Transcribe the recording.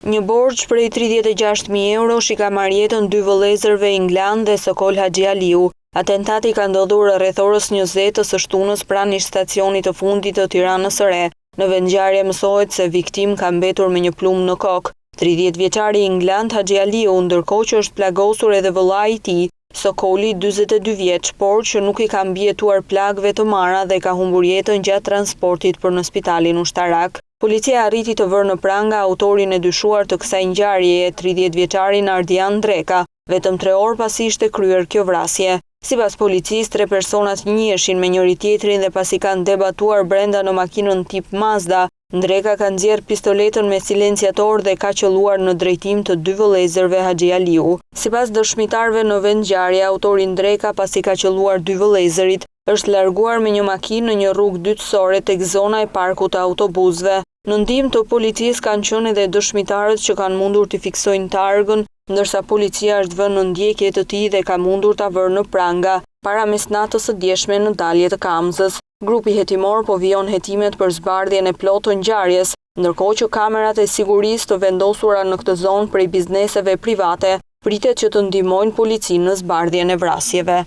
Një borxh prej 36.000 eurosh i ka marrë jetën dy vëllezërve Ingland dhe Sokol Haxhi Aliu. Atentati ka ndodhur rreth orës 20 së shtunës pranë një stacioni të fundit të Tiranës së Re. Në vendngjarje mësohet se viktim ka mbetur me një plumë në kokë. 30 vjeçari Ingland Haxhi Aliu, ndërkohë që është plagosur edhe vëllai i tij, Sokoli 42 vjeç, por që nuk i ka mbijetuar plagëve të mara dhe ka humbur jetën gjatë transportit për në spitalin ushtarak. Policia arriti të vërë në pranga autorin e dyshuar të kësaj ngjarjeje, 30 vjeçarin Ardian Dreka, vetëm 3 orë pasi ishte kryer kjo vrasje. Sipas policisë, 3 personat njiheshin me njëri tjetrin dhe pasi kanë debatuar brenda në makinën tip Mazda, Dreka ka nxjerrë pistoletën me silenciator dhe ka qelluar në drejtim të dy vëllezërve Haxhi Aliu. Sipas dëshmitarëve në vendngjarje, autori Dreka pasi ka qelluar dy vëllezërit, është larguar me një makinë në një rrugë dytësore tek zona e parkut të autobusëve. Në ndihmë të policisë kanë qenë edhe dëshmitarët që kanë mundur të fiksojnë targën, ndërsa policia është vënë në ndjekje të tij dhe ka mundur ta vërë në pranga para mesnatës së djeshme në dalje të Kamzës. Grupi hetimor po vijon hetimet për zbardhjen e plotë të ngjarjes, ndërkohë që kamerat e sigurisë të vendosura në këtë zonë prej bizneseve private pritet që të ndihmojnë policinë në zbardhjen e vrasjeve.